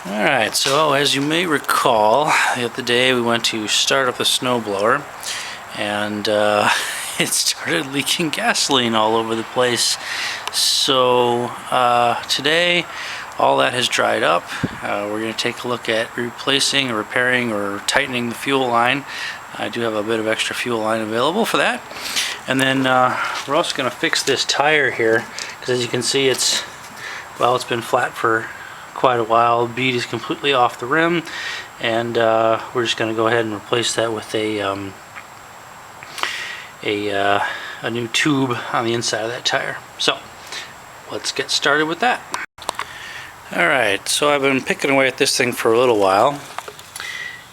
Alright, so as you may recall, the other day we went to start up the snowblower and it started leaking gasoline all over the place. So today all that has dried up. We're going to take a look at replacing or repairing or tightening the fuel line. I do have a bit of extra fuel line available for that. And then we're also going to fix this tire here, because as you can see it's been flat for quite a while. The bead is completely off the rim, and we're just going to go ahead and replace that with a new tube on the inside of that tire. So let's get started with that. Alright, so I've been picking away at this thing for a little while,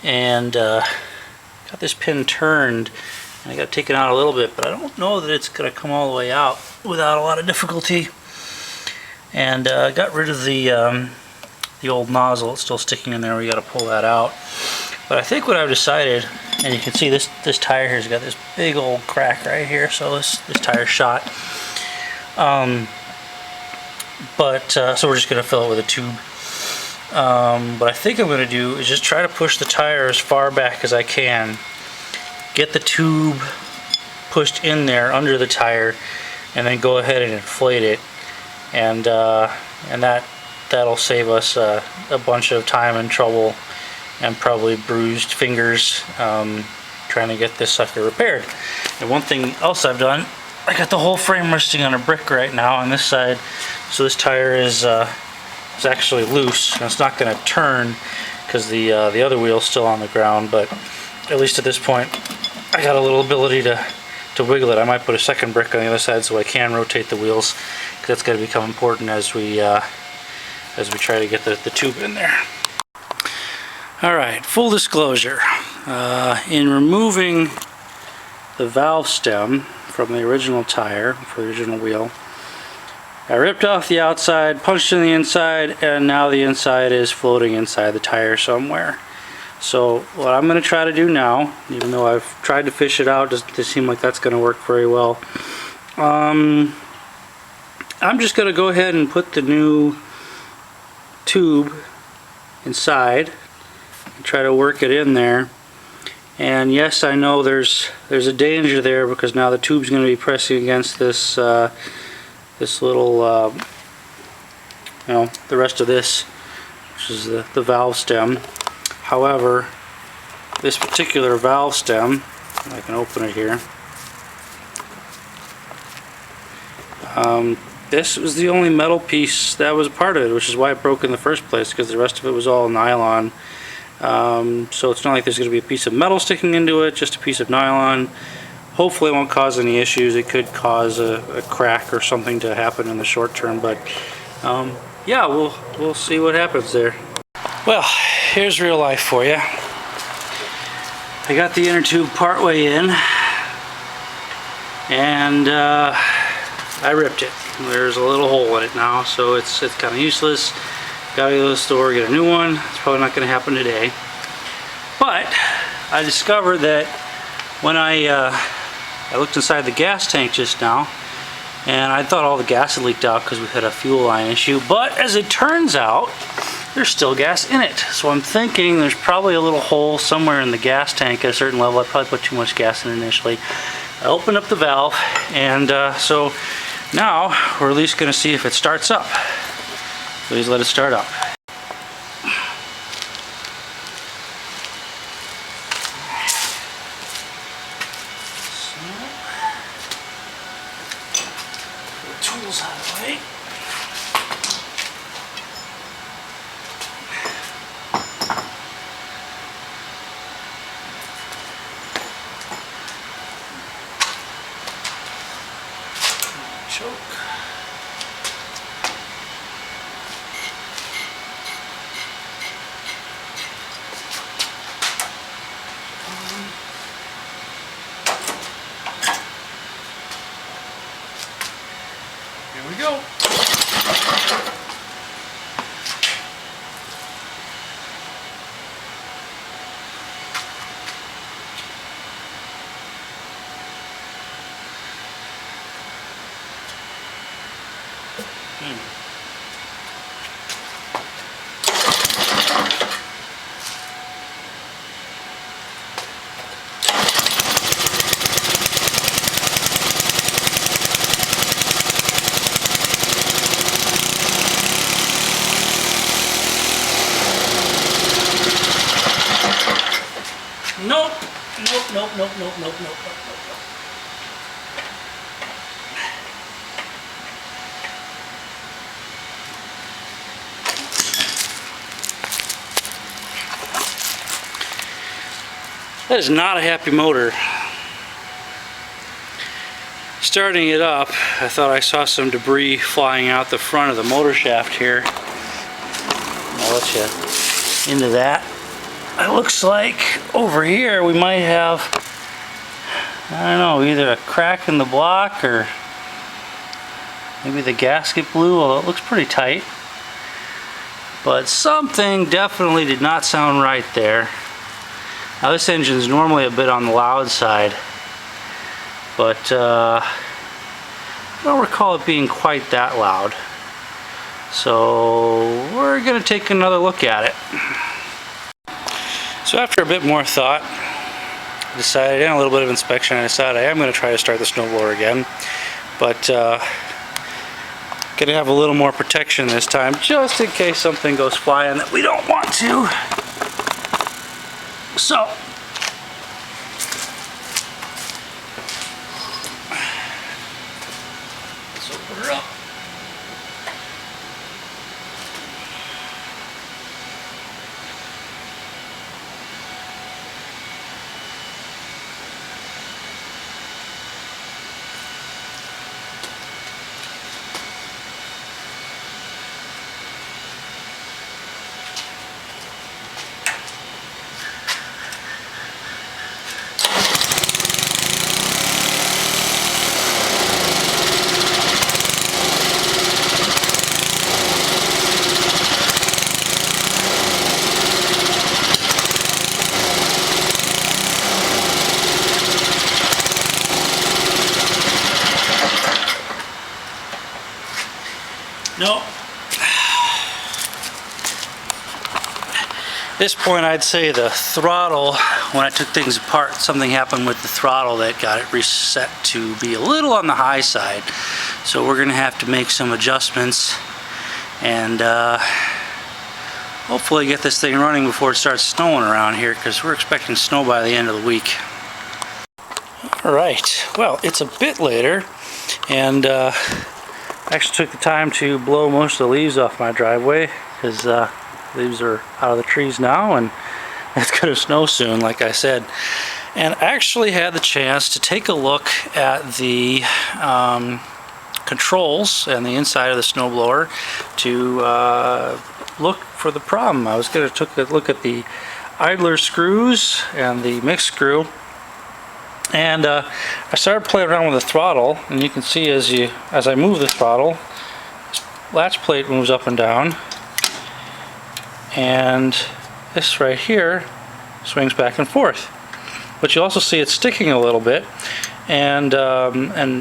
and got this pin turned, and I got it taken out a little bit, but I don't know that it's going to come all the way out without a lot of difficulty. And got rid of the old nozzle. It's still sticking in there. We got to pull that out. But I think what I've decided, and you can see this tire here's got this big old crack right here, so this tire's shot. So we're just going to fill it with a tube. What I think I'm going to do is just try to push the tire as far back as I can, get the tube pushed in there under the tire, and then go ahead and inflate it, and that'll save us a bunch of time and trouble and probably bruised fingers trying to get this sucker repaired. And one thing else I've done, I got the whole frame resting on a brick right now on this side, so this tire is actually loose, and it's not going to turn because the other wheel's still on the ground. But at least at this point I got a little ability to wiggle it. I might put a second brick on the other side so I can rotate the wheels, because that's going to become important as we try to get the tube in there. Alright, full disclosure, in removing the valve stem from the original tire, for the original wheel, I ripped off the outside, punched in the inside, and now the inside is floating inside the tire somewhere. So what I'm going to try to do now, even though I've tried to fish it out, doesn't seem like that's going to work very well, I'm just going to go ahead and put the new tube inside and try to work it in there. And yes, I know there's a danger there, because now the tube's going to be pressing against this this little the rest of this, which is the valve stem. However, this particular valve stem, I can open it here, this was the only metal piece that was part of it, which is why it broke in the first place, because the rest of it was all nylon. So it's not like there's going to be a piece of metal sticking into it, just a piece of nylon. Hopefully it won't cause any issues. It could cause a crack or something to happen in the short term, but yeah, we'll see what happens there. Well, here's real life for you. I got the inner tube part way in, and I ripped it. There's a little hole in it now, so it's kind of useless. Gotta go to the store, get a new one. It's probably not going to happen today. But I discovered that when I looked inside the gas tank just now, and I thought all the gas had leaked out because we had a fuel line issue, but as it turns out, there's still gas in it. So I'm thinking there's probably a little hole somewhere in the gas tank at a certain level. I probably put too much gas in initially. I opened up the valve, and so now we're at least going to see if it starts up. Please let it start up. Tools out of the way. Choke. Here we go. nope, nope, nope, nope, nope, nope, nope. That is not a happy motor. Starting it up, I thought I saw some debris flying out the front of the motor shaft here. I'll let you into that. It looks like over here we might have, I don't know, either a crack in the block or maybe the gasket blew, although it looks pretty tight. But something definitely did not sound right there. Now this engine is normally a bit on the loud side, but I don't recall it being quite that loud. So we're going to take another look at it. So after a bit more thought, I decided, and a little bit of inspection, I decided I am going to try to start the snowblower again. But going to have a little more protection this time, just in case something goes flying that we don't want to. So, let's open her up. No. At this point, I'd say the throttle, when I took things apart, something happened with the throttle that got it reset to be a little on the high side. So we're going to have to make some adjustments and hopefully get this thing running before it starts snowing around here, because we're expecting snow by the end of the week. Alright, well, it's a bit later, and I actually took the time to blow most of the leaves off my driveway, because leaves are out of the trees now and it's going to snow soon, like I said. And I actually had the chance to take a look at the controls and the inside of the snowblower to look for the problem. I was going to take a look at the idler screws and the mix screw. And I started playing around with the throttle, and you can see as I move the throttle, this latch plate moves up and down, and this right here swings back and forth. But you also see it sticking a little bit, and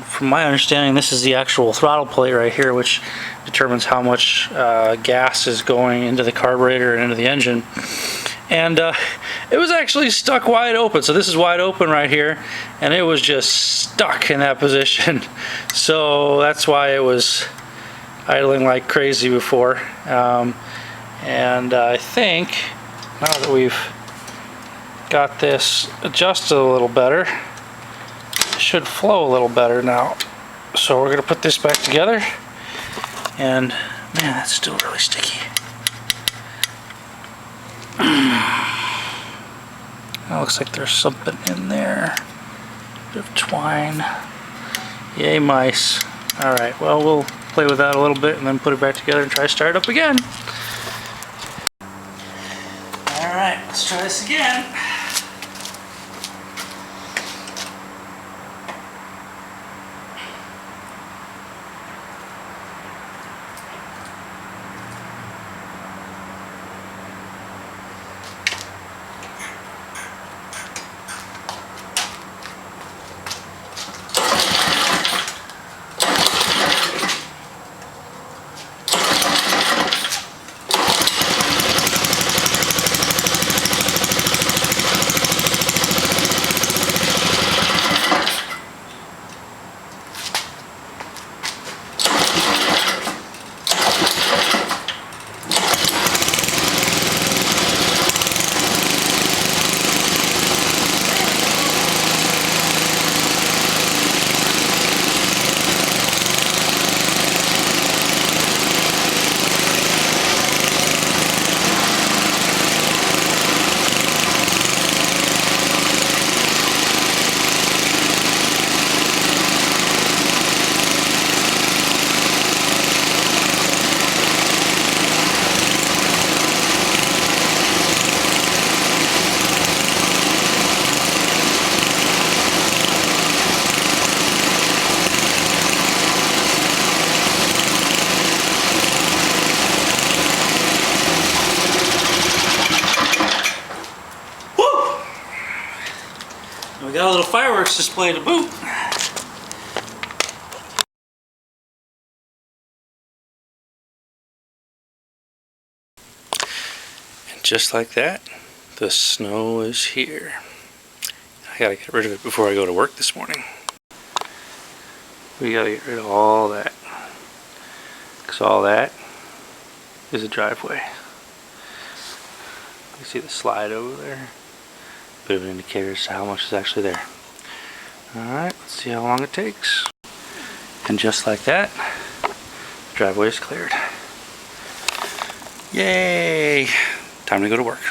from my understanding, this is the actual throttle plate right here, which determines how much gas is going into the carburetor and into the engine. And it was actually stuck wide open. So this is wide open right here, and it was just stuck in that position. So that's why it was idling like crazy before. And I think now that we've got this adjusted a little better, it should flow a little better now. So we're going to put this back together, and man, that's still really sticky. It looks like there's something in there. Bit of twine. Yay, mice. Alright, well, we'll play with that a little bit and then put it back together and try to start it up again. Alright, let's try this again. box display to boot. And just like that, the snow is here. I gotta get rid of it before I go to work this morning. We gotta get rid of all that, because all that is a driveway. You see the slide over there? Bit of an indicator as to how much is actually there. Alright, let's see how long it takes. And just like that, the driveway is cleared. Yay! Time to go to work.